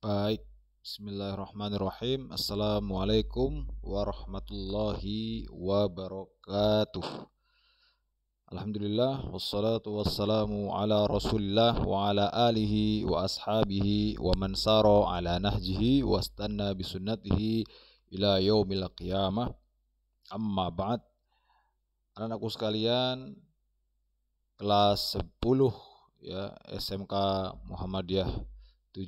Baik, bismillahirrahmanirrahim. Assalamualaikum warahmatullahi wabarakatuh. Alhamdulillah, wassalatu wassalamu ala rasulillah wa ala alihi wa ashabihi wa man sara ala nahjihi wa istanna bisunnatihi ila yaumil qiyamah. Amma ba'd. Anak-anakku sekalian, kelas 10 ya, SMK Muhammadiyah 7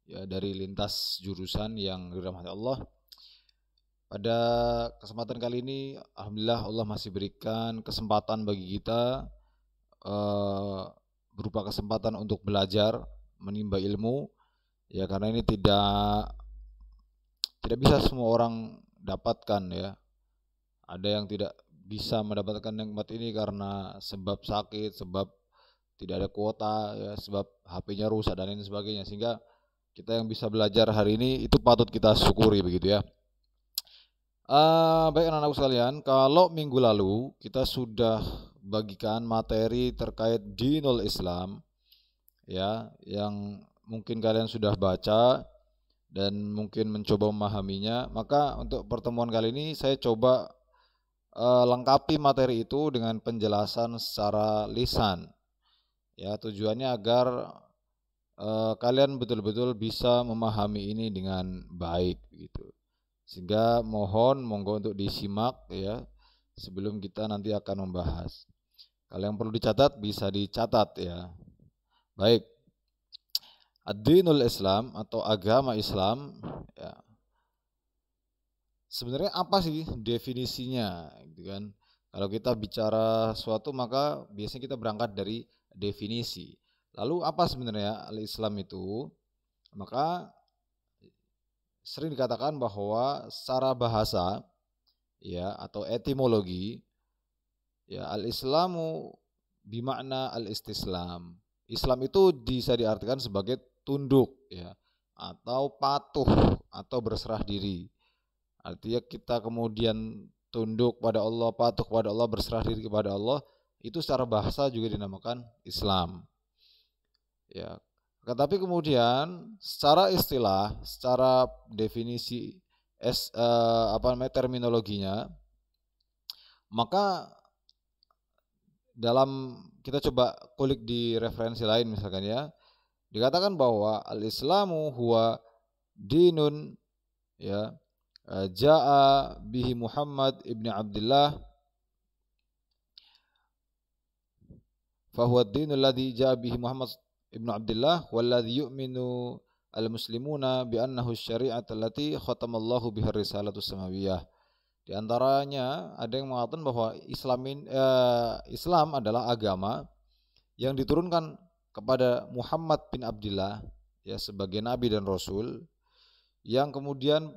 ya, dari lintas jurusan yang dirahmati Allah. Pada kesempatan kali ini alhamdulillah Allah masih berikan kesempatan bagi kita berupa kesempatan untuk belajar, menimba ilmu ya, karena ini tidak bisa semua orang dapatkan ya. Ada yang tidak bisa mendapatkan nikmat ini karena sebab sakit, sebab tidak ada kuota ya, sebab HP-nya rusak dan lain sebagainya, sehingga kita yang bisa belajar hari ini itu patut kita syukuri begitu ya. Baik anak-anak sekalian, kalau minggu lalu kita sudah bagikan materi terkait dinul Islam ya, yang mungkin kalian sudah baca dan mungkin mencoba memahaminya, maka untuk pertemuan kali ini saya coba lengkapi materi itu dengan penjelasan secara lisan ya, tujuannya agar kalian betul-betul bisa memahami ini dengan baik gitu. Sehingga monggo untuk disimak ya, sebelum kita nanti akan membahas. Kalau yang perlu dicatat bisa dicatat ya. Baik. Ad-dinul Islam atau agama Islam ya. Sebenarnya apa sih definisinya gitu kan? Kalau kita bicara suatu maka biasanya kita berangkat dari definisi. Lalu apa sebenarnya al-Islam itu? Maka sering dikatakan bahwa secara bahasa ya atau etimologi ya, al-Islamu bimakna al-istislam. Islam itu bisa diartikan sebagai tunduk ya, atau patuh atau berserah diri. Artinya kita kemudian tunduk pada Allah, patuh kepada Allah, berserah diri kepada Allah, itu secara bahasa juga dinamakan Islam. Ya. Tetapi kemudian secara istilah, secara definisi terminologinya, maka dalam kita coba kulik di referensi lain misalkan ya, dikatakan bahwa al-Islamu huwa dinun ya, ja'a bihi Muhammad ibn Abdullah, fahuwa ad-dinul ladzi ja'a bihi Muhammad ibn Abdullah walladzi yu'minu al-muslimuna bi annahu asy-syari'atu allati khatamallahu biha risalatus samawiyah. Di antaranya ada yang mengatakan bahwa Islam adalah agama yang diturunkan kepada Muhammad bin Abdullah ya, sebagai nabi dan rasul, yang kemudian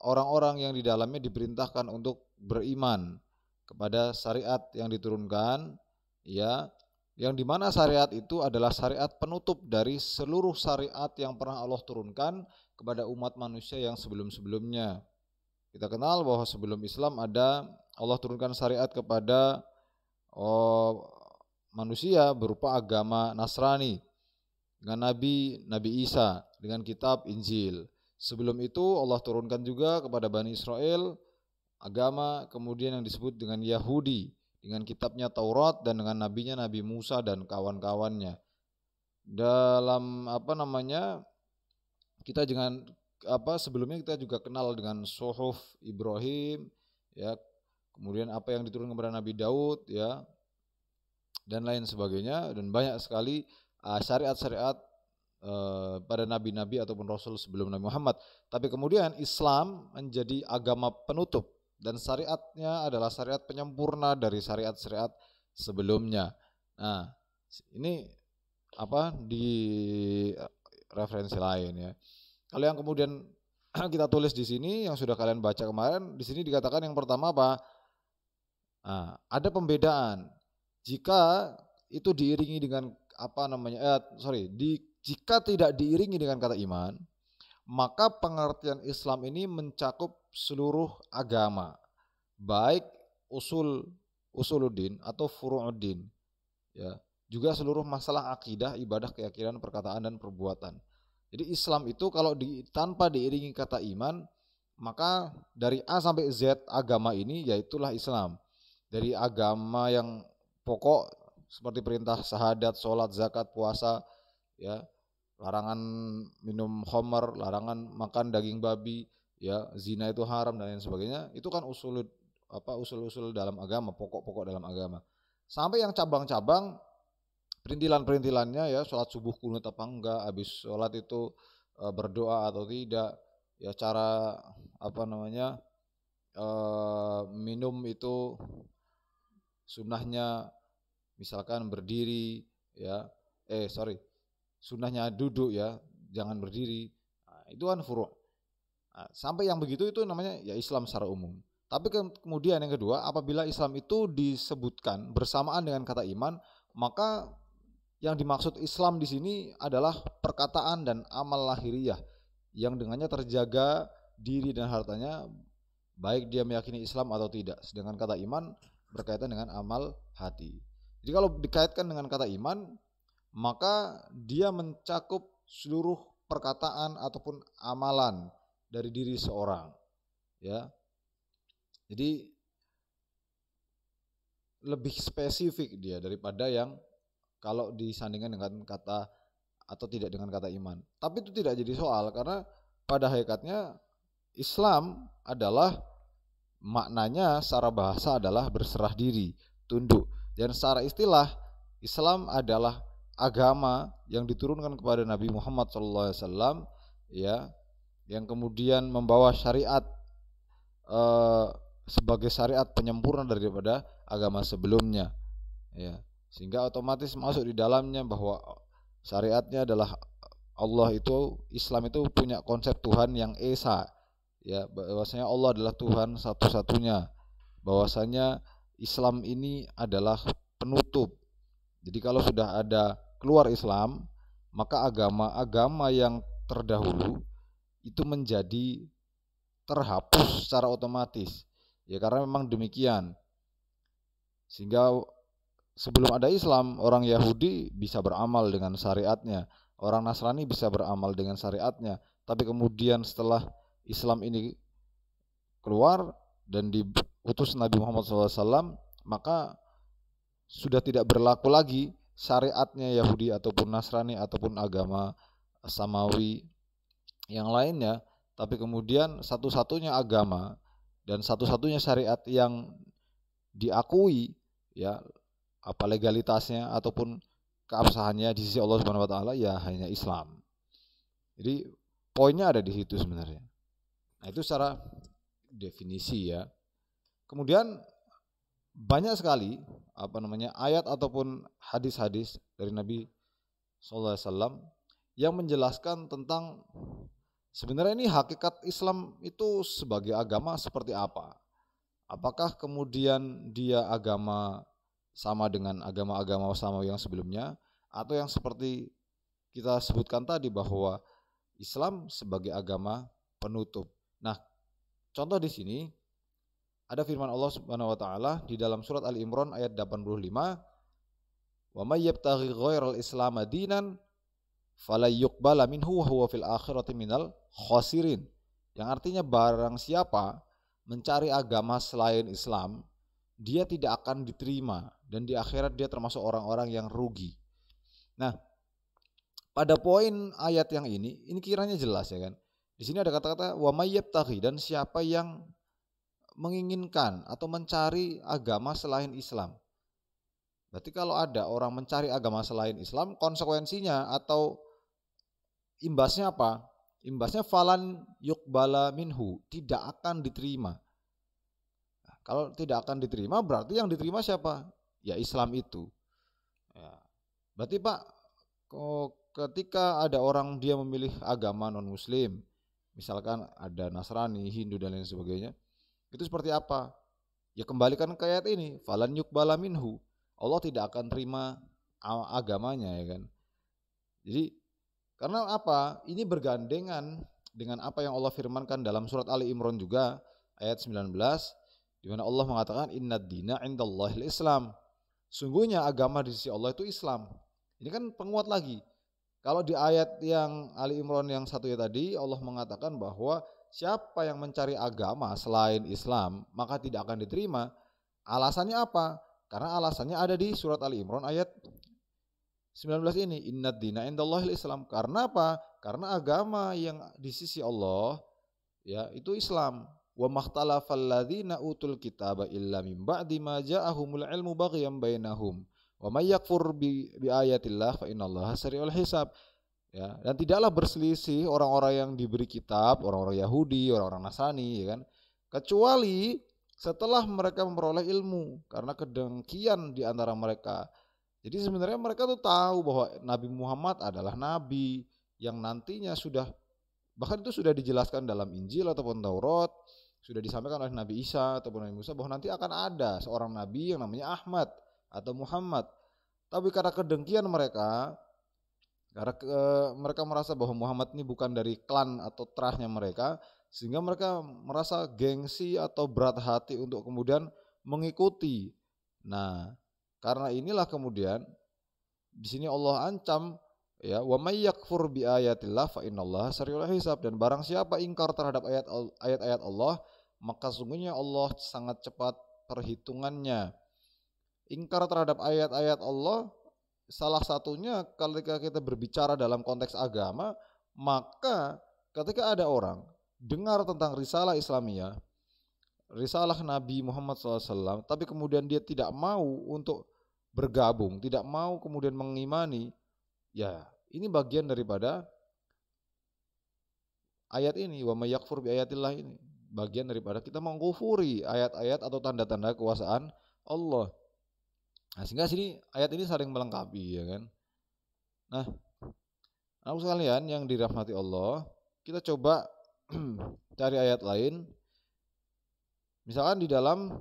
orang-orang yang di dalamnya diperintahkan untuk beriman kepada syariat yang diturunkan ya, yang dimana syariat itu adalah syariat penutup dari seluruh syariat yang pernah Allah turunkan kepada umat manusia yang sebelum-sebelumnya. Kita kenal bahwa sebelum Islam ada Allah turunkan syariat kepada manusia berupa agama Nasrani dengan Nabi Isa dengan kitab Injil. Sebelum itu Allah turunkan juga kepada Bani Israel agama kemudian yang disebut dengan Yahudi dengan kitabnya Taurat dan dengan nabinya Nabi Musa dan kawan-kawannya. Dalam kita dengan sebelumnya kita juga kenal dengan Suhuf Ibrahim ya, kemudian apa yang diturunkan kepada Nabi Daud ya, dan lain sebagainya, dan banyak sekali syariat-syariat pada nabi-nabi ataupun rasul sebelum Nabi Muhammad. Tapi kemudian Islam menjadi agama penutup dan syariatnya adalah syariat penyempurna dari syariat-syariat sebelumnya. Nah, ini di referensi lain ya. Kalau yang kemudian kita tulis di sini yang sudah kalian baca kemarin, di sini dikatakan yang pertama apa? Ada pembedaan. Jika itu diiringi dengan jika tidak diiringi dengan kata iman, maka pengertian Islam ini mencakup seluruh agama, baik usuluddin atau furu'uddin ya, juga seluruh masalah akidah, ibadah, keyakinan, perkataan dan perbuatan. Jadi Islam itu kalau tanpa diiringi kata iman, maka dari A sampai Z agama ini yaitulah Islam. Dari agama yang pokok seperti perintah syahadat, sholat, zakat, puasa, ya, larangan minum khamar, larangan makan daging babi, ya, zina itu haram dan lain sebagainya. Itu kan usul-usul dalam agama, pokok-pokok dalam agama. Sampai yang cabang-cabang perintilan-perintilannya, ya, sholat subuh kunut apa enggak, habis sholat itu berdoa atau tidak, ya, cara minum itu sunnahnya misalkan berdiri, ya, sunnahnya duduk, ya, jangan berdiri. Nah, itu kan furu'. Nah, sampai yang begitu itu namanya ya Islam secara umum. Tapi kemudian yang kedua, apabila Islam itu disebutkan bersamaan dengan kata iman, maka yang dimaksud Islam di sini adalah perkataan dan amal lahiriah yang dengannya terjaga diri dan hartanya, baik dia meyakini Islam atau tidak. Sedangkan kata iman berkaitan dengan amal hati. Jadi kalau dikaitkan dengan kata iman, maka dia mencakup seluruh perkataan ataupun amalan dari diri seorang, ya. Jadi lebih spesifik dia daripada yang kalau disandingkan dengan kata atau tidak dengan kata iman. Tapi itu tidak jadi soal karena pada hakikatnya Islam adalah maknanya secara bahasa adalah berserah diri, tunduk. Dan secara istilah Islam adalah agama yang diturunkan kepada Nabi Muhammad SAW, ya, yang kemudian membawa syariat sebagai syariat penyempurna daripada agama sebelumnya, ya, sehingga otomatis masuk di dalamnya bahwa syariatnya adalah Allah itu, Islam itu punya konsep Tuhan yang esa, ya, bahwasanya Allah adalah Tuhan satu-satunya, bahwasanya Islam ini adalah penutup. Jadi kalau sudah ada keluar Islam, maka agama-agama yang terdahulu itu menjadi terhapus secara otomatis, ya, karena memang demikian. Sehingga sebelum ada Islam, orang Yahudi bisa beramal dengan syariatnya, orang Nasrani bisa beramal dengan syariatnya. Tapi kemudian setelah Islam ini keluar dan diutus Nabi Muhammad SAW, maka sudah tidak berlaku lagi syariatnya Yahudi ataupun Nasrani ataupun agama Samawi yang lainnya. Tapi kemudian satu-satunya agama dan satu-satunya syariat yang diakui, ya, apa legalitasnya ataupun keabsahannya di sisi Allah Subhanahu wa taala, ya hanya Islam. Jadi poinnya ada di situ sebenarnya. Nah, itu secara definisi, ya. Kemudian banyak sekali ayat ataupun hadis-hadis dari Nabi sallallahu alaihi wasallam yang menjelaskan tentang sebenarnya ini hakikat Islam itu sebagai agama seperti apa. Apakah kemudian dia agama sama dengan agama-agama samawi yang sebelumnya, atau yang seperti kita sebutkan tadi bahwa Islam sebagai agama penutup. Nah, contoh di sini ada firman Allah Subhanahu wa taala di dalam surat Ali Imran ayat 85, "Wa may yabtaghi ghairal islam dinan falayyuqbala minhu wa huwa fil akhirati minal khasirin." Yang artinya barang siapa mencari agama selain Islam, dia tidak akan diterima dan di akhirat dia termasuk orang-orang yang rugi. Nah, pada poin ayat yang ini kiranya jelas, ya kan. Di sini ada kata-kata wa may yabtaghi, dan siapa yang menginginkan atau mencari agama selain Islam. Berarti kalau ada orang mencari agama selain Islam, konsekuensinya atau imbasnya apa? Imbasnya falan yuqbala minhu, tidak akan diterima. Nah, kalau tidak akan diterima berarti yang diterima siapa? Ya Islam itu. Ya. Berarti Pak, ketika ada orang dia memilih agama non-muslim, misalkan ada Nasrani, Hindu dan lain sebagainya, itu seperti apa? Ya kembalikan ke ayat ini, falan yuqbala minhu. Allah tidak akan terima agamanya, ya kan. Jadi karena apa? Ini bergandengan dengan apa yang Allah firmankan dalam surat Ali Imran juga ayat 19, di mana Allah mengatakan innad dina indallahil Islam. Sungguhnya agama di sisi Allah itu Islam. Ini kan penguat lagi. Kalau di ayat yang Ali Imran yang satu ya tadi, Allah mengatakan bahwa siapa yang mencari agama selain Islam, maka tidak akan diterima. Alasannya apa? Karena alasannya ada di surat Ali Imran ayat 19 ini, innad dina indallahil Islam. Karena apa? Karena agama yang di sisi Allah ya itu Islam. Wa makhtalafal ladzina utul kitaba illa min ba'di ma ja'ahumul ilmu baghyan bainahum. Wa may yakfur bi ayatillah fa innallaha sari'ul hisab. Ya, dan tidaklah berselisih orang-orang yang diberi kitab, orang-orang Yahudi, orang-orang Nasrani, ya kan? Kecuali setelah mereka memperoleh ilmu karena kedengkian di antara mereka. Jadi sebenarnya mereka tuh tahu bahwa Nabi Muhammad adalah nabi yang nantinya sudah, bahkan itu sudah dijelaskan dalam Injil ataupun Taurat, sudah disampaikan oleh Nabi Isa ataupun Nabi Musa bahwa nanti akan ada seorang nabi yang namanya Ahmad atau Muhammad. Tapi karena kedengkian mereka, karena mereka merasa bahwa Muhammad ini bukan dari klan atau terahnya mereka, sehingga mereka merasa gengsi atau berat hati untuk kemudian mengikuti. Nah, karena inilah kemudian di sini Allah ancam ya, wa may yakfur bi ayatillah fa innallaha sari'ul hisab, dan barang siapa ingkar terhadap ayat-ayat Allah, maka sungguhnya Allah sangat cepat perhitungannya. Ingkar terhadap ayat-ayat Allah salah satunya ketika kita berbicara dalam konteks agama, maka ketika ada orang dengar tentang risalah Islamiyah, risalah Nabi Muhammad SAW, tapi kemudian dia tidak mau untuk bergabung, tidak mau kemudian mengimani, ya ini bagian daripada ayat ini, wa may yakfur bi ayatillah ini, bagian daripada kita mengkufuri ayat-ayat atau tanda-tanda kekuasaan Allah. Nah, sehingga sini ayat ini saling melengkapi, ya kan. Nah, aku sekalian yang dirahmati Allah, kita coba cari ayat lain. Misalkan di dalam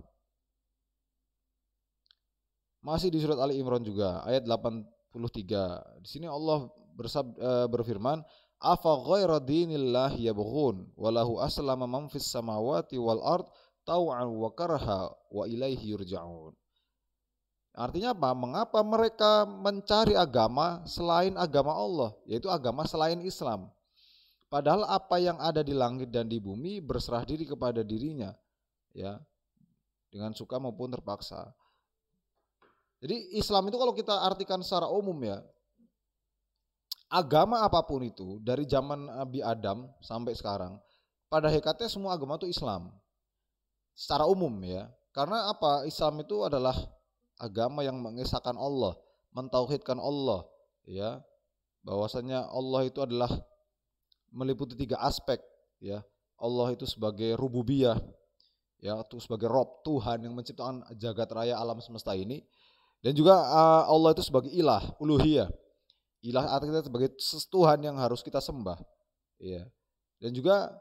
masih di surat Ali Imran juga ayat 83. Di sini Allah berfirman, afa ghaira dinillah yabghun walahu aslama man fis samawati wal ard tau'an wa karha wa ilaihi yurja'un. Artinya apa? Mengapa mereka mencari agama selain agama Allah, yaitu agama selain Islam? Padahal apa yang ada di langit dan di bumi berserah diri kepada dirinya, ya, dengan suka maupun terpaksa. Jadi Islam itu kalau kita artikan secara umum ya, agama apapun itu dari zaman Nabi Adam sampai sekarang, pada hakikatnya semua agama itu Islam. Secara umum ya. Karena apa? Islam itu adalah agama yang mengesahkan Allah, mentauhidkan Allah, ya. Bahwasanya Allah itu adalah meliputi 3 aspek, ya. Allah itu sebagai rububiyah, ya, itu sebagai Rob, Tuhan yang menciptakan jagat raya alam semesta ini, dan juga Allah itu sebagai ilah, uluhiyah. Ilah artinya sebagai Tuhan yang harus kita sembah, ya. Dan juga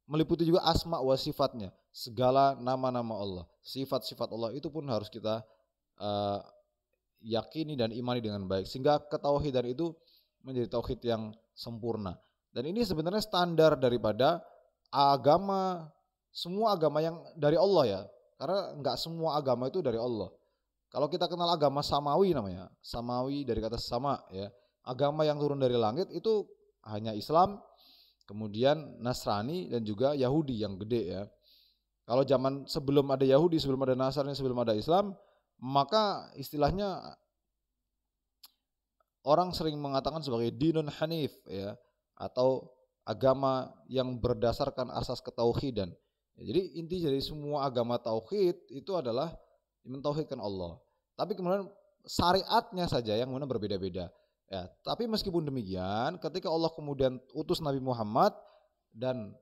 meliputi juga asma wa sifatnya, segala nama-nama Allah, sifat-sifat Allah itu pun harus kita yakini dan imani dengan baik, sehingga ketauhidan itu menjadi tauhid yang sempurna. Dan ini sebenarnya standar daripada agama, semua agama yang dari Allah ya, karena enggak semua agama itu dari Allah. Kalau kita kenal agama samawi namanya, samawi dari kata sama ya, agama yang turun dari langit itu hanya Islam, kemudian Nasrani dan juga Yahudi yang gede ya. Kalau zaman sebelum ada Yahudi, sebelum ada Nasrani, sebelum ada Islam, maka istilahnya orang sering mengatakan sebagai dinun hanif ya, atau agama yang berdasarkan asas ketauhidan. Jadi inti dari semua agama tauhid itu adalah mentauhidkan Allah. Tapi kemudian syariatnya saja yang kemudian berbeda-beda. Ya, tapi meskipun demikian, ketika Allah kemudian utus Nabi Muhammad dan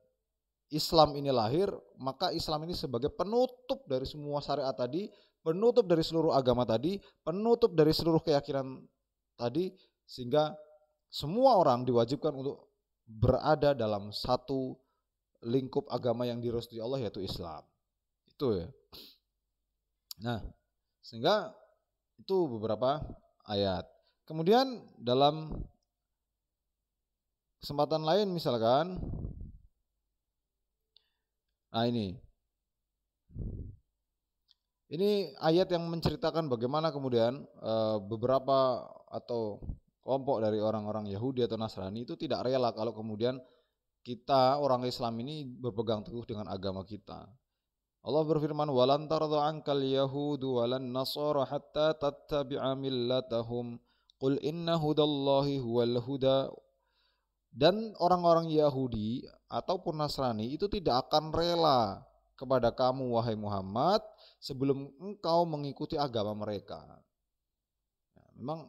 Islam ini lahir, maka Islam ini sebagai penutup dari semua syariat tadi, penutup dari seluruh agama tadi, penutup dari seluruh keyakinan tadi, sehingga semua orang diwajibkan untuk berada dalam satu lingkup agama yang direstui Allah, yaitu Islam. Itu ya. Nah, sehingga itu beberapa ayat. Kemudian dalam kesempatan lain misalkan, nah ini ayat yang menceritakan bagaimana kemudian beberapa atau kelompok dari orang-orang Yahudi atau Nasrani itu tidak rela kalau kemudian kita orang Islam ini berpegang teguh dengan agama kita. Allah berfirman, "Walan tardha 'ankal yahudu walan nasara hatta tattabi'a millatahum. Qul inna hudallahi huwal huda." Dan orang-orang Yahudi ataupun Nasrani itu tidak akan rela kepada kamu wahai Muhammad sebelum engkau mengikuti agama mereka. Nah, memang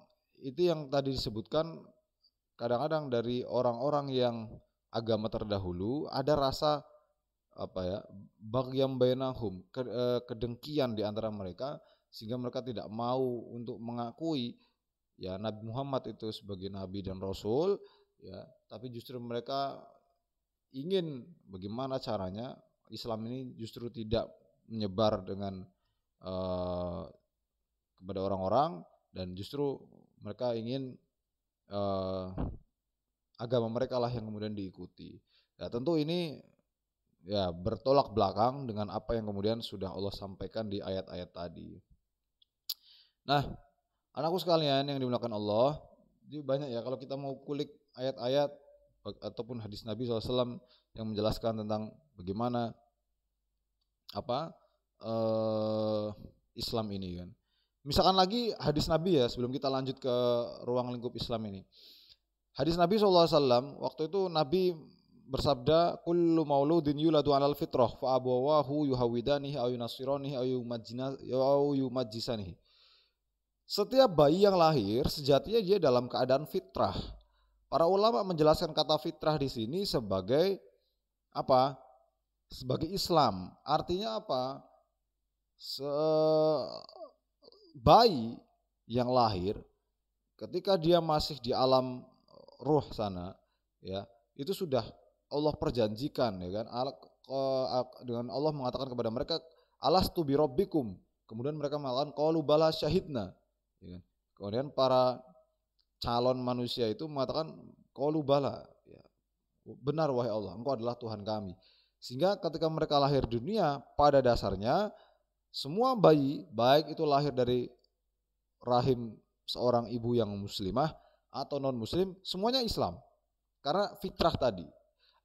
itu yang tadi disebutkan, kadang-kadang dari orang-orang yang agama terdahulu ada rasa bagyam bainahum, kedengkian di antara mereka, sehingga mereka tidak mau untuk mengakui ya Nabi Muhammad itu sebagai nabi dan rasul, ya, tapi justru mereka ingin bagaimana caranya Islam ini justru tidak menyebar dengan kepada orang-orang, dan justru mereka ingin agama mereka lah yang kemudian diikuti. Ya, tentu ini ya bertolak belakang dengan apa yang kemudian sudah Allah sampaikan di ayat-ayat tadi. Nah, anakku sekalian yang dimuliakan Allah, jadi banyak ya kalau kita mau kulik ayat-ayat ataupun hadis Nabi SAW yang menjelaskan tentang bagaimana Islam ini kan. Misalkan lagi hadis Nabi ya, sebelum kita lanjut ke ruang lingkup Islam ini. Hadis Nabi SAW, waktu itu Nabi bersabda, kullu mauludin yuladu 'alal fitrah fa abawahu yuhawidanihi aw yunasiranihi aw yumajjisanihi. Setiap bayi yang lahir sejatinya dia dalam keadaan fitrah. Para ulama menjelaskan kata fitrah di sini sebagai apa? Sebagai Islam. Artinya apa? Bayi yang lahir ketika dia masih di alam ruh sana, ya, itu sudah Allah perjanjikan, ya kan, dengan Allah mengatakan kepada mereka, alastu bi rabbikum. Kemudian mereka mengatakan qalu bala syahidna, ya kan? Kemudian para calon manusia itu mengatakan qalu bala, ya, benar wahai Allah, engkau adalah Tuhan kami. Sehingga ketika mereka lahir dunia, pada dasarnya semua bayi, baik itu lahir dari rahim seorang ibu yang muslimah atau non muslim, semuanya Islam karena fitrah tadi.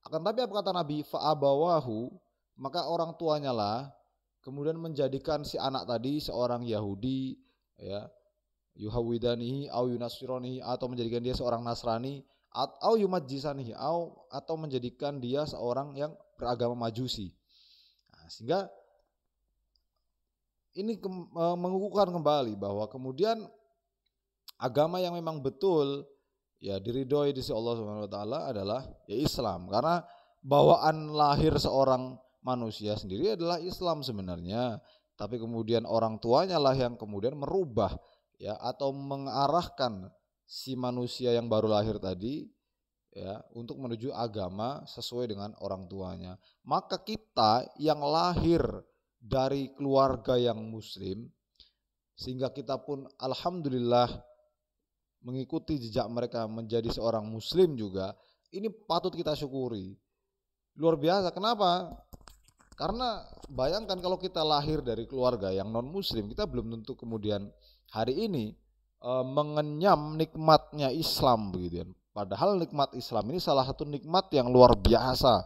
Akan tapi apa kata Nabi, fa'abawahu, maka orang tuanya lah kemudian menjadikan si anak tadi seorang Yahudi, ya, yuhawidanihi au yunasironihi, atau menjadikan dia seorang Nasrani, atau yumajjisanihi, atau menjadikan dia seorang yang beragama Majusi. Nah, sehingga ini mengukuhkan kembali bahwa kemudian agama yang memang betul ya diridhoi di sisi Allah Subhanahu wa taala adalah ya Islam, karena bawaan lahir seorang manusia sendiri adalah Islam sebenarnya, tapi kemudian orang tuanya lah yang kemudian merubah ya atau mengarahkan si manusia yang baru lahir tadi ya untuk menuju agama sesuai dengan orang tuanya. Maka kita yang lahir dari keluarga yang muslim, sehingga kita pun alhamdulillah mengikuti jejak mereka menjadi seorang muslim juga, ini patut kita syukuri. Luar biasa. Kenapa? Karena bayangkan kalau kita lahir dari keluarga yang non muslim, kita belum tentu kemudian hari ini mengenyam nikmatnya Islam begitu ya. Padahal nikmat Islam ini salah satu nikmat yang luar biasa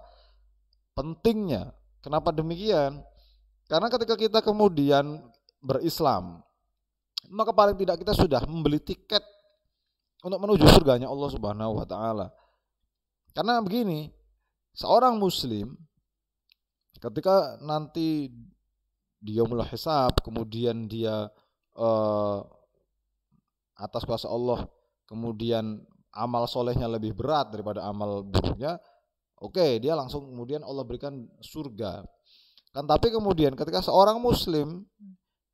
pentingnya. Kenapa demikian? Karena ketika kita kemudian berislam, maka paling tidak kita sudah membeli tiket untuk menuju surganya Allah Subhanahu wa taala. Karena begini, seorang muslim ketika nanti dia mulai hisab, kemudian dia atas kuasa Allah, kemudian amal solehnya lebih berat daripada amal buruknya, oke, dia langsung kemudian Allah berikan surga. Kan tapi kemudian ketika seorang muslim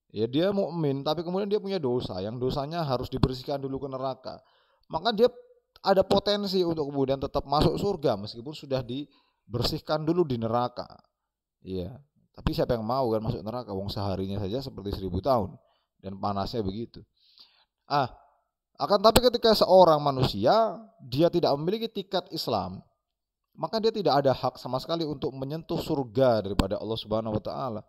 ya dia mukmin tapi kemudian dia punya dosa yang dosanya harus dibersihkan dulu ke neraka, maka dia ada potensi untuk kemudian tetap masuk surga meskipun sudah dibersihkan dulu di neraka. Iya, tapi siapa yang mau kan masuk neraka? Wong seharinya saja seperti 1000 tahun dan panasnya begitu. Akan tapi ketika seorang manusia dia tidak memiliki tiket Islam, maka dia tidak ada hak sama sekali untuk menyentuh surga daripada Allah Subhanahu wa taala.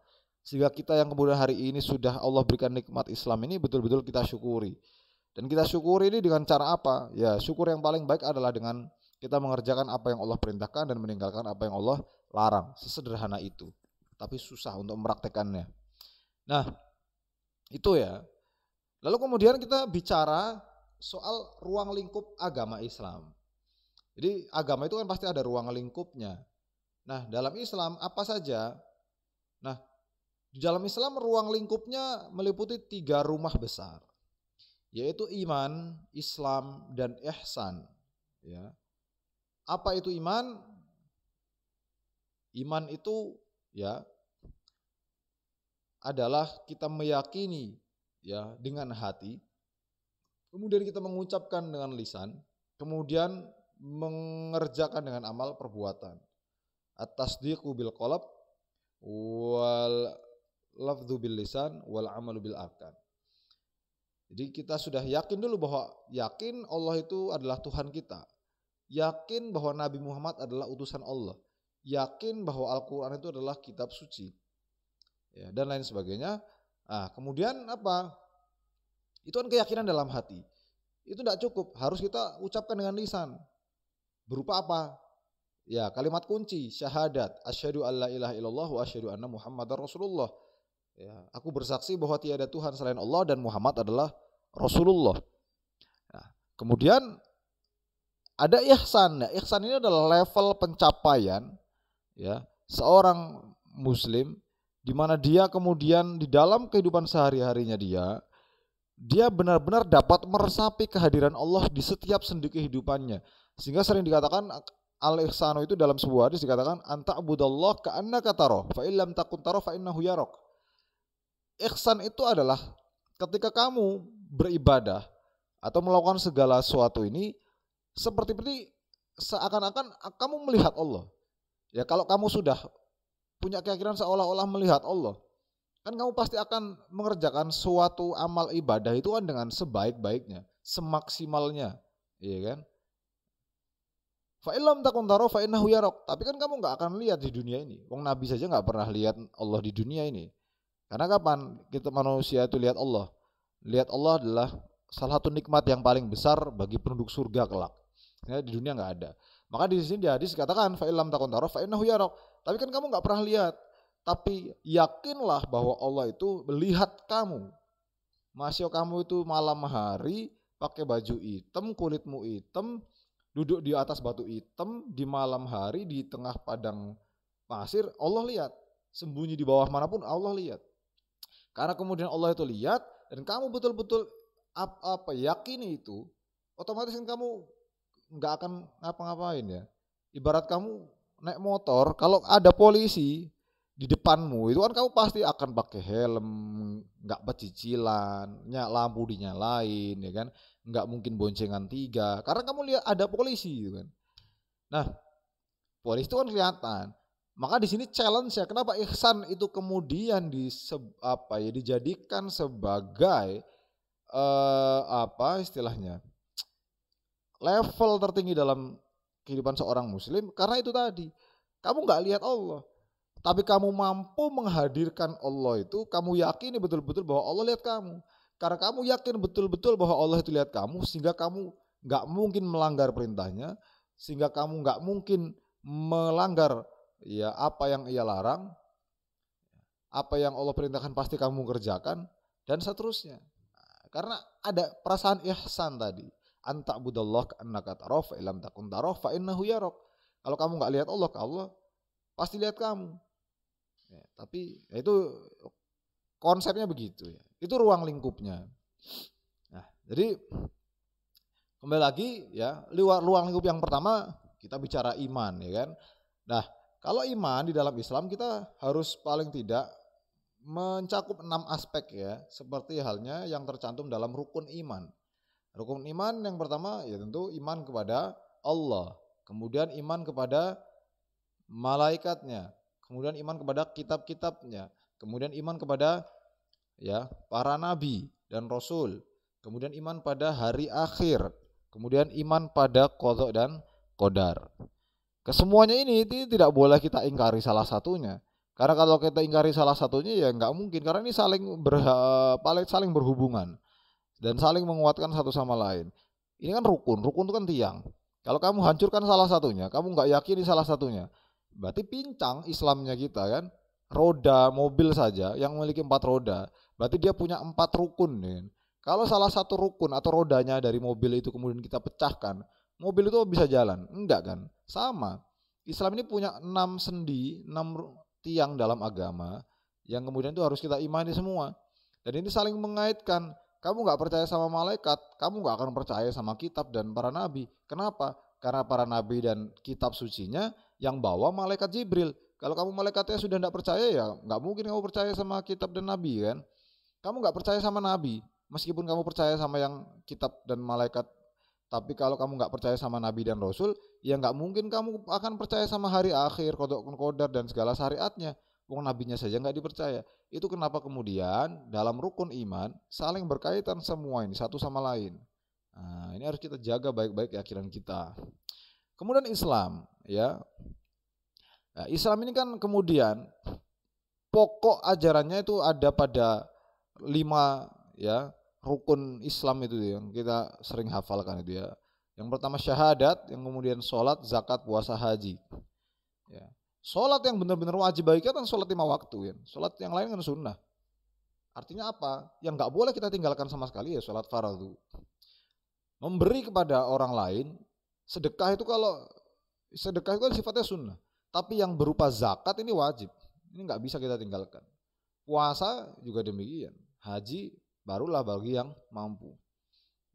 Sehingga kita yang kemudian hari ini sudah Allah berikan nikmat Islam ini betul-betul kita syukuri. Dan kita syukuri ini dengan cara apa? Ya, syukur yang paling baik adalah dengan kita mengerjakan apa yang Allah perintahkan dan meninggalkan apa yang Allah larang. Sesederhana itu. Tapi susah untuk mempraktekannya. Nah, itu ya. Lalu kemudian kita bicara soal ruang lingkup agama Islam. Jadi agama itu kan pasti ada ruang lingkupnya. Nah, dalam Islam apa saja? Nah, di dalam Islam ruang lingkupnya meliputi 3 rumah besar, yaitu iman, Islam, dan ihsan. Ya. Apa itu iman? Iman itu ya adalah kita meyakini ya dengan hati, kemudian kita mengucapkan dengan lisan, kemudian mengerjakan dengan amal perbuatan. At-tasdiqu bil qalb wal lafdhu bil lisan wal amalu bil arkan. Jadi kita sudah yakin dulu bahwa yakin Allah itu adalah Tuhan kita. Yakin bahwa Nabi Muhammad adalah utusan Allah. Yakin bahwa Al-Quran itu adalah kitab suci. Ya, dan lain sebagainya. Nah, kemudian apa? Itu kan keyakinan dalam hati. Itu tidak cukup, harus kita ucapkan dengan lisan. Berupa apa? Ya, kalimat kunci, syahadat, asyhadu alla ilaha illallah wa asyhadu anna Muhammadar Rasulullah. Ya, aku bersaksi bahwa tiada Tuhan selain Allah dan Muhammad adalah Rasulullah. Nah, kemudian ada ihsan. Nah, ihsan ini adalah level pencapaian ya seorang muslim di mana dia kemudian di dalam kehidupan sehari-harinya dia benar-benar dapat meresapi kehadiran Allah di setiap sendi kehidupannya. Sehingga sering dikatakan al-ihsanu itu dalam sebuah hadis dikatakan anta'budallah ka'annaka tarahu fa illam takun tarahu fa innahu yarak. Ihsan itu adalah ketika kamu beribadah atau melakukan segala sesuatu ini seperti seakan-akan kamu melihat Allah. Ya, kalau kamu sudah punya keyakinan seolah-olah melihat Allah, kan kamu pasti akan mengerjakan suatu amal ibadah itu kan dengan sebaik-baiknya, semaksimalnya, iya kan? Fa illam takun tarahu fa innahu yarak. Tapi kan kamu nggak akan lihat di dunia ini. Wong Nabi saja nggak pernah lihat Allah di dunia ini. Karena kapan kita manusia itu lihat Allah? Lihat Allah adalah salah satu nikmat yang paling besar bagi penduduk surga kelak. Ya, di dunia nggak ada. Maka di sini di hadis dikatakan fa illam takun tarahu fa innahu yarak. Tapi kan kamu nggak pernah lihat. Tapi yakinlah bahwa Allah itu melihat kamu. Masya kamu itu malam hari pakai baju hitam, kulitmu hitam, duduk di atas batu hitam di malam hari di tengah padang pasir, Allah lihat. Sembunyi di bawah manapun Allah lihat. Karena kemudian Allah itu lihat dan kamu betul-betul yakini itu, otomatis kan kamu nggak akan ngapa-ngapain ya. Ibarat kamu naik motor, kalau ada polisi di depanmu itu kan kamu pasti akan pakai helm, nggak pecicilan, lampu dinyalain, ya kan, nggak mungkin boncengan 3, karena kamu lihat ada polisi, gitu kan. Nah, polisi itu kan kelihatan. Maka di sini challenge ya, kenapa ihsan itu kemudian dijadikan sebagai istilahnya level tertinggi dalam kehidupan seorang muslim, karena itu tadi kamu nggak lihat Allah. Tapi kamu mampu menghadirkan Allah itu, kamu yakini betul-betul bahwa Allah lihat kamu. Karena kamu yakin betul-betul bahwa Allah itu lihat kamu, sehingga kamu gak mungkin melanggar perintahnya, sehingga kamu gak mungkin melanggar ya apa yang ia larang, apa yang Allah perintahkan pasti kamu kerjakan, dan seterusnya. Karena ada perasaan ihsan tadi. Anta'budallah ka'annaka tarahu fa illam takun tarahu fa innahu yarak. Kalau kamu gak lihat Allah pasti lihat kamu. Ya, tapi ya itu konsepnya begitu ya. Itu ruang lingkupnya. Nah, jadi kembali lagi ya, ruang lingkup yang pertama kita bicara iman, ya kan. Nah, kalau iman di dalam Islam kita harus paling tidak mencakup 6 aspek ya, seperti halnya yang tercantum dalam rukun iman. Rukun iman yang pertama ya tentu iman kepada Allah, kemudian iman kepada malaikatnya, kemudian iman kepada kitab-kitabnya, kemudian iman kepada ya para nabi dan rasul, kemudian iman pada hari akhir, kemudian iman pada qadha dan qadar. Kesemuanya ini tidak boleh kita ingkari salah satunya. Karena kalau kita ingkari salah satunya ya nggak mungkin, karena ini saling berhubungan. dan saling menguatkan satu sama lain. Ini kan rukun itu kan tiang. Kalau kamu hancurkan salah satunya, kamu nggak yakini salah satunya, berarti pincang Islamnya kita kan. Roda mobil saja yang memiliki 4 roda, berarti dia punya 4 rukun kan. Kalau salah satu rukun atau rodanya dari mobil itu kemudian kita pecahkan, mobil itu bisa jalan? Enggak kan? Sama. Islam ini punya 6 sendi, 6 tiang dalam agama yang kemudian itu harus kita imani semua. Dan ini saling mengaitkan. Kamu nggak percaya sama malaikat, kamu nggak akan percaya sama kitab dan para nabi. Kenapa? Karena para nabi dan kitab sucinya yang bawa malaikat Jibril. Kalau kamu malaikatnya sudah tidak percaya, ya nggak mungkin kamu percaya sama kitab dan nabi kan. Kamu nggak percaya sama nabi, meskipun kamu percaya sama yang kitab dan malaikat. Tapi kalau kamu nggak percaya sama nabi dan rasul, ya nggak mungkin kamu akan percaya sama hari akhir, qada qadar dan segala syariatnya. Wong nabinya saja nggak dipercaya. Itu kenapa kemudian dalam rukun iman saling berkaitan semua ini satu sama lain. Nah, ini harus kita jaga baik-baik keyakinan kita. Kemudian Islam, ya. Nah, Islam ini kan kemudian pokok ajarannya itu ada pada 5 ya rukun Islam itu yang kita sering hafalkan itu ya. Yang pertama syahadat, yang kemudian sholat, zakat, puasa, haji. Ya. Sholat yang benar-benar wajib bagi kita kan sholat 5 waktu ya. Sholat yang lain kan sunnah. Artinya apa? Yang nggak boleh kita tinggalkan sama sekali ya sholat fardu. Memberi kepada orang lain, sedekah itu kan sifatnya sunnah. Tapi yang berupa zakat ini wajib. Ini nggak bisa kita tinggalkan. Puasa juga demikian. Haji barulah bagi yang mampu.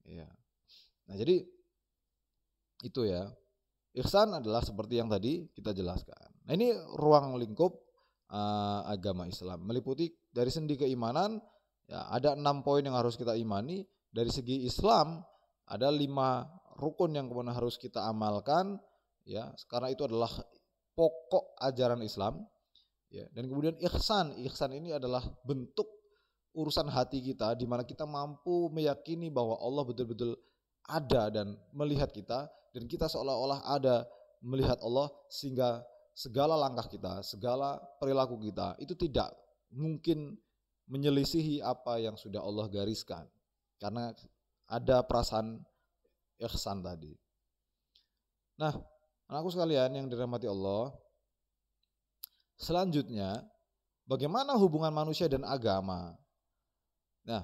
Ya. Nah jadi itu ya. Ihsan adalah seperti yang tadi kita jelaskan. Nah ini ruang lingkup agama Islam. Meliputi dari sendi keimanan, ya, ada 6 poin yang harus kita imani. Dari segi Islam ada 5 rukun yang kemudian harus kita amalkan. Ya, karena itu adalah pokok ajaran Islam, ya. Dan kemudian ihsan ini adalah bentuk urusan hati kita, di mana kita mampu meyakini bahwa Allah betul-betul ada dan melihat kita, dan kita seolah-olah ada melihat Allah, sehingga segala langkah kita, segala perilaku kita itu tidak mungkin menyelisihi apa yang sudah Allah gariskan, karena ada perasaan ihsan tadi. Nah, anakku sekalian yang dirahmati Allah, selanjutnya bagaimana hubungan manusia dan agama? Nah,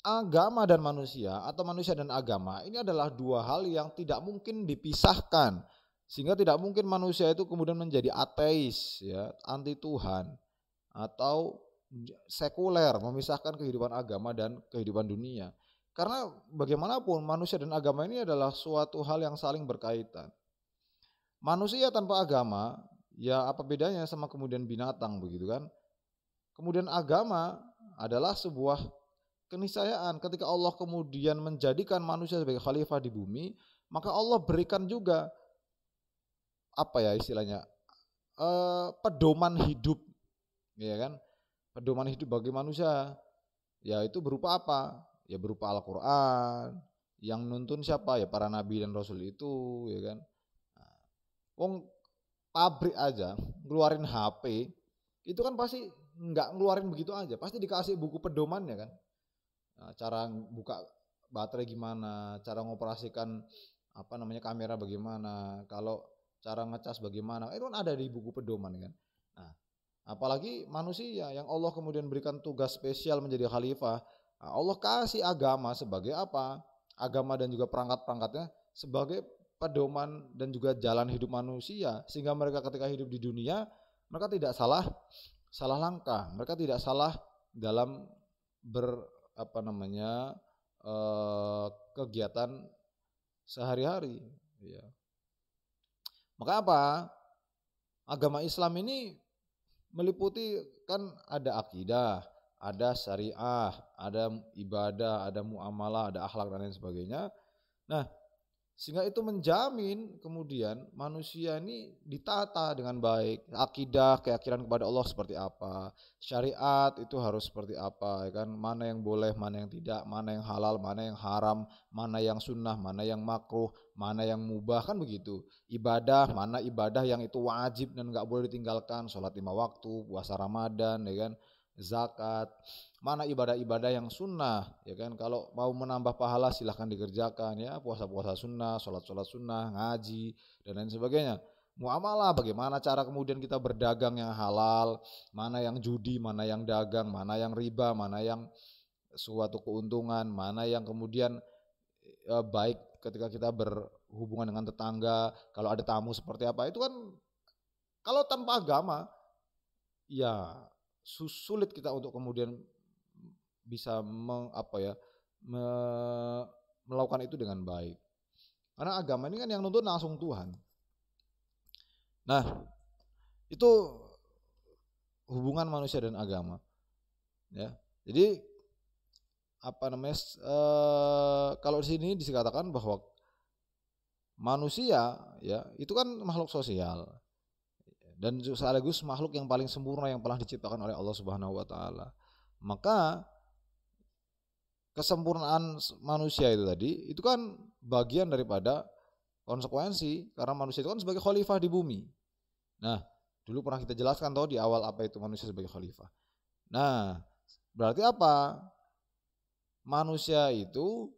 agama dan manusia atau manusia dan agama ini adalah 2 hal yang tidak mungkin dipisahkan, sehingga tidak mungkin manusia itu kemudian menjadi ateis, ya, anti Tuhan, atau sekuler, memisahkan kehidupan agama dan kehidupan dunia. Karena bagaimanapun manusia dan agama ini adalah suatu hal yang saling berkaitan. Manusia tanpa agama, ya apa bedanya sama kemudian binatang begitu kan? Kemudian agama adalah sebuah keniscayaan. Ketika Allah kemudian menjadikan manusia sebagai khalifah di bumi, maka Allah berikan juga apa ya istilahnya, pedoman hidup, ya kan? Pedoman hidup bagi manusia, ya itu berupa apa? Ya berupa Al-Quran. Yang nuntun siapa? Ya para nabi dan rasul itu, ya kan? Wong pabrik aja ngeluarin HP itu kan pasti nggak ngeluarin begitu aja, pasti dikasih buku pedomannya kan. Nah, cara buka baterai gimana, cara ngoperasikan kamera bagaimana, kalau cara ngecas bagaimana, itu kan ada di buku pedoman kan. Nah, apalagi manusia yang Allah kemudian berikan tugas spesial menjadi khalifah, nah, Allah kasih agama sebagai apa? Agama dan juga perangkat-perangkatnya sebagai pedoman dan juga jalan hidup manusia, sehingga mereka ketika hidup di dunia mereka tidak salah langkah, mereka tidak salah dalam kegiatan sehari-hari, ya. Maka apa? Agama Islam ini meliputi kan ada akidah, ada syariah, ada ibadah, ada muamalah, ada akhlak dan lain sebagainya. Nah, sehingga itu menjamin kemudian manusia ini ditata dengan baik. Akidah, keyakinan kepada Allah seperti apa, syariat itu harus seperti apa, ya kan? Mana yang boleh, mana yang tidak, mana yang halal, mana yang haram, mana yang sunnah, mana yang makruh, mana yang mubah, kan begitu. Ibadah, mana ibadah yang itu wajib dan nggak boleh ditinggalkan, sholat 5 waktu, puasa Ramadan, ya kan? zakat, mana ibadah-ibadah yang sunnah, ya kan? Kalau mau menambah pahala silahkan dikerjakan ya, puasa-puasa sunnah, sholat-sholat sunnah, ngaji dan lain sebagainya. Muamalah, bagaimana cara kemudian kita berdagang yang halal, mana yang judi, mana yang dagang, mana yang riba, mana yang suatu keuntungan, mana yang kemudian baik ketika kita berhubungan dengan tetangga, kalau ada tamu seperti apa, itu kan kalau tanpa agama ya sulit kita untuk kemudian bisa melakukan itu dengan baik. Karena agama ini kan yang nuntut langsung Tuhan. Nah, itu hubungan manusia dan agama. Ya. Jadi kalau di sini dikatakan bahwa manusia ya itu kan makhluk sosial dan sekaligus makhluk yang paling sempurna yang pernah diciptakan oleh Allah Subhanahu wa taala. Maka kesempurnaan manusia itu tadi itu kan bagian daripada konsekuensi karena manusia itu kan sebagai khalifah di bumi. Nah, dulu pernah kita jelaskan di awal apa itu manusia sebagai khalifah. Nah, berarti apa? Manusia itu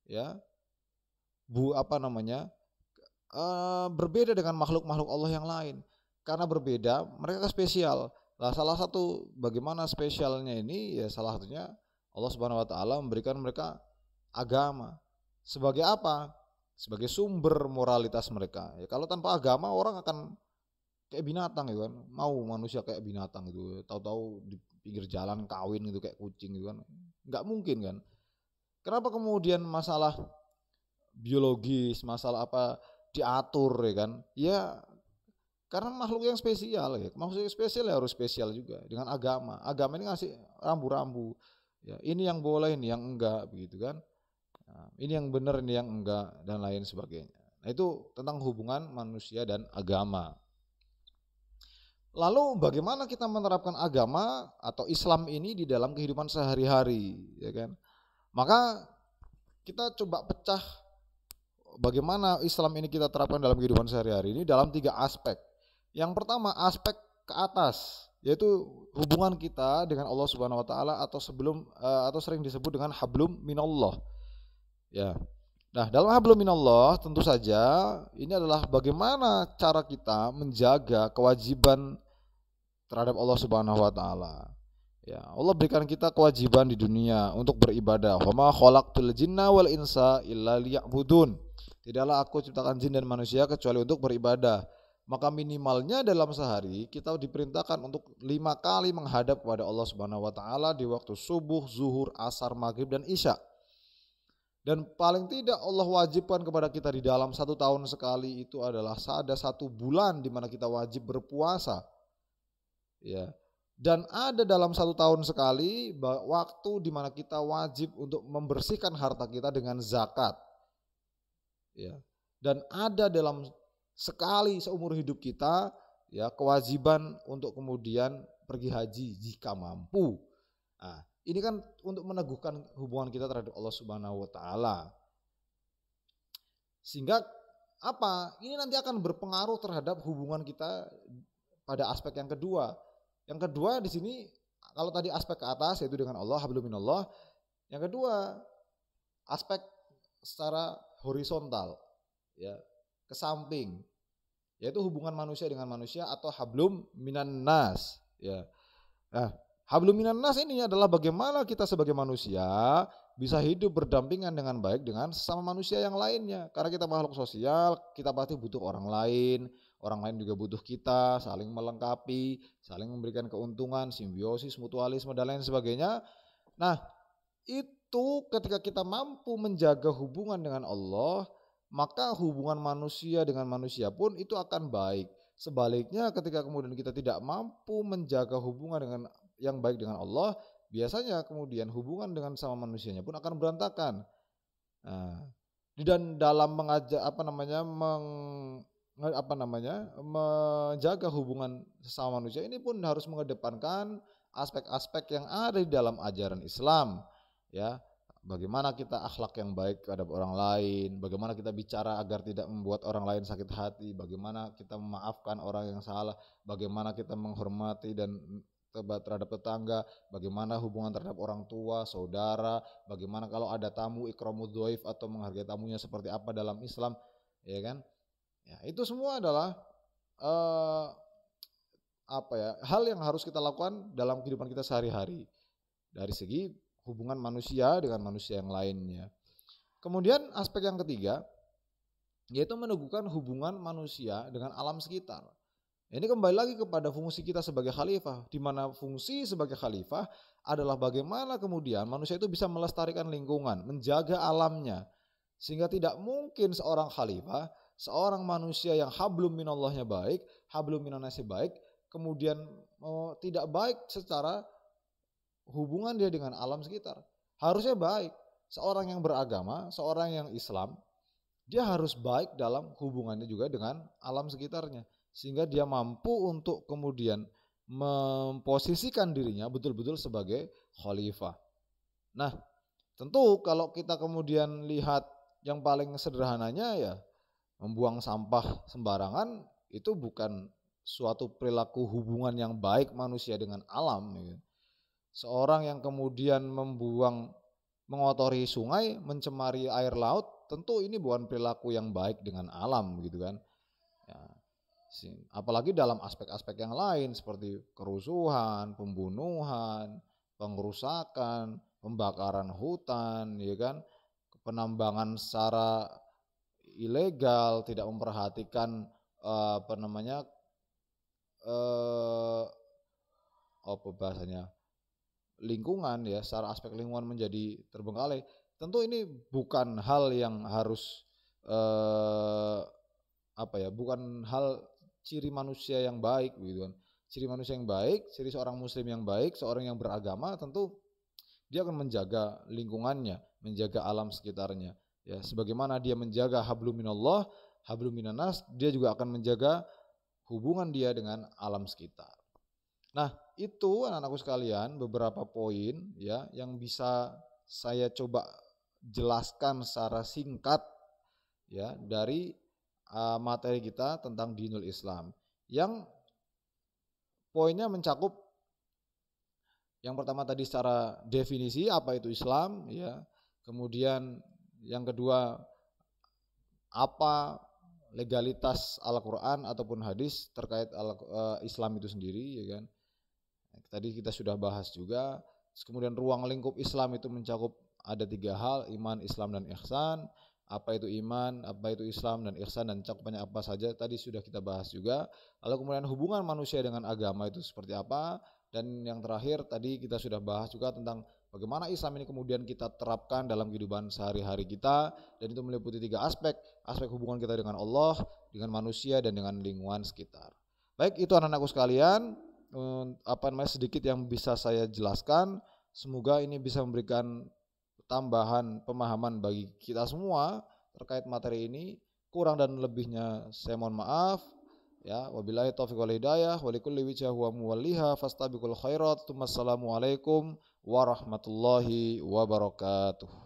ya berbeda dengan makhluk-makhluk Allah yang lain. Karena berbeda, mereka spesial. Nah, salah satu bagaimana spesialnya ini ya salah satunya Allah Subhanahu wa taala memberikan mereka agama. Sebagai apa? Sebagai sumber moralitas mereka. Ya, kalau tanpa agama orang akan kayak binatang gitu kan. Mau manusia kayak binatang gitu. Tahu-tahu di pinggir jalan kawin gitu kayak kucing gitu kan. Enggak mungkin kan. Kenapa kemudian masalah biologis, masalah apa diatur ya kan? Ya karena makhluk yang spesial ya. Makhluk yang spesial ya harus spesial juga dengan agama. Agama ini ngasih rambu-rambu. Ya, ini yang boleh, ini yang enggak begitu kan. Nah, ini yang benar, ini yang enggak dan lain sebagainya. Nah, itu tentang hubungan manusia dan agama. Lalu bagaimana kita menerapkan agama atau Islam ini di dalam kehidupan sehari-hari, ya kan? Maka kita coba pecah bagaimana Islam ini kita terapkan dalam kehidupan sehari-hari ini dalam 3 aspek. Yang pertama aspek ke atas, yaitu hubungan kita dengan Allah Subhanahu wa taala atau sering disebut dengan hablum minallah. Ya. Nah, dalam hablum minallah tentu saja ini adalah bagaimana cara kita menjaga kewajiban terhadap Allah Subhanahu wa taala. Ya, Allah berikan kita kewajiban di dunia untuk beribadah. Wa ma khalaqtul jinna wal insa illa liya'budun. Tidaklah aku ciptakan jin dan manusia kecuali untuk beribadah. Maka minimalnya dalam sehari kita diperintahkan untuk 5 kali menghadap kepada Allah Subhanahu wa taala di waktu subuh, zuhur, asar, maghrib dan isya. Dan paling tidak Allah wajibkan kepada kita di dalam 1 tahun sekali itu adalah ada 1 bulan di mana kita wajib berpuasa. Ya. Dan ada dalam 1 tahun sekali waktu di mana kita wajib untuk membersihkan harta kita dengan zakat. Ya. Dan ada dalam sekali seumur hidup kita ya kewajiban untuk kemudian pergi haji jika mampu. Nah, ini kan untuk meneguhkan hubungan kita terhadap Allah Subhanahu wa taala. Sehingga apa? Ini nanti akan berpengaruh terhadap hubungan kita pada aspek yang kedua. Yang kedua di sini kalau tadi aspek ke atas yaitu dengan Allah, hablum minallah. Yang kedua aspek secara horizontal ya, ke samping yaitu hubungan manusia dengan manusia atau hablum minan nas ya. Nah, hablum minan nas ini adalah bagaimana kita sebagai manusia bisa hidup berdampingan dengan baik dengan sesama manusia yang lainnya. Karena kita makhluk sosial, kita pasti butuh orang lain juga butuh kita, saling melengkapi, saling memberikan keuntungan, simbiosis, mutualisme dan lain sebagainya. Nah, itu ketika kita mampu menjaga hubungan dengan Allah, maka hubungan manusia dengan manusia pun itu akan baik. Sebaliknya ketika kemudian kita tidak mampu menjaga hubungan dengan yang baik dengan Allah, biasanya kemudian hubungan dengan sama manusianya pun akan berantakan. Nah, dan dalam menjaga hubungan sesama manusia ini pun harus mengedepankan aspek-aspek yang ada di dalam ajaran Islam ya. Bagaimana kita akhlak yang baik terhadap orang lain, bagaimana kita bicara agar tidak membuat orang lain sakit hati, bagaimana kita memaafkan orang yang salah, bagaimana kita menghormati dan terhadap tetangga, bagaimana hubungan terhadap orang tua, saudara, bagaimana kalau ada tamu, ikramud dhaif atau menghargai tamunya seperti apa dalam Islam, ya kan? Ya, itu semua adalah eh, hal yang harus kita lakukan dalam kehidupan kita sehari-hari dari segi hubungan manusia dengan manusia yang lainnya. Kemudian aspek yang ketiga yaitu meneguhkan hubungan manusia dengan alam sekitar. Ini kembali lagi kepada fungsi kita sebagai khalifah, di mana fungsi sebagai khalifah adalah bagaimana kemudian manusia itu bisa melestarikan lingkungan, menjaga alamnya. Sehingga tidak mungkin seorang khalifah, seorang manusia yang hablum minallahnya baik, hablum minannasi baik, kemudian tidak baik secara hubungan dia dengan alam sekitar. Harusnya baik. Seorang yang beragama, seorang yang Islam, dia harus baik dalam hubungannya juga dengan alam sekitarnya. Sehingga dia mampu untuk kemudian memposisikan dirinya betul-betul sebagai khalifah. Nah, tentu kalau kita kemudian lihat yang paling sederhananya ya membuang sampah sembarangan itu bukan suatu perilaku hubungan yang baik manusia dengan alam. Seorang yang kemudian mengotori sungai, mencemari air laut, tentu ini bukan perilaku yang baik dengan alam gitu kan. Ya, apalagi dalam aspek-aspek yang lain seperti kerusuhan, pembunuhan, pengerusakan, pembakaran hutan, ya kan, penambangan secara ilegal, tidak memperhatikan lingkungan ya, secara aspek lingkungan menjadi terbengkalai. Tentu ini bukan hal yang harus bukan hal ciri manusia yang baik gitu kan. Ciri manusia yang baik, ciri seorang muslim yang baik, seorang yang beragama tentu dia akan menjaga lingkungannya, menjaga alam sekitarnya. Ya, sebagaimana dia menjaga hablum minallah, hablum minannas, dia juga akan menjaga hubungan dia dengan alam sekitar. Nah, itu anak-anakku sekalian beberapa poin ya yang bisa saya coba jelaskan secara singkat ya dari materi kita tentang dinul Islam. Yang poinnya mencakup yang pertama tadi secara definisi apa itu Islam ya. Kemudian yang kedua apa legalitas Al-Qur'an ataupun hadis terkait Islam itu sendiri ya kan. Tadi kita sudah bahas juga. Kemudian ruang lingkup Islam itu mencakup ada 3 hal, iman, Islam, dan ihsan. Apa itu iman, apa itu Islam dan ihsan, dan cakupannya apa saja tadi sudah kita bahas juga. Lalu kemudian hubungan manusia dengan agama itu seperti apa. Dan yang terakhir tadi kita sudah bahas juga tentang bagaimana Islam ini kemudian kita terapkan dalam kehidupan sehari-hari kita. Dan itu meliputi 3 aspek. Aspek hubungan kita dengan Allah, dengan manusia, dan dengan lingkungan sekitar. Baik, itu anak-anakku sekalian sedikit yang bisa saya jelaskan. Semoga ini bisa memberikan tambahan pemahaman bagi kita semua terkait materi ini. Kurang dan lebihnya saya mohon maaf ya. Wabillahi taufiq wal hidayah wa likulli wijah wa muwalliha fastabiqul khairat. Wassalamualaikum warahmatullahi wabarakatuh.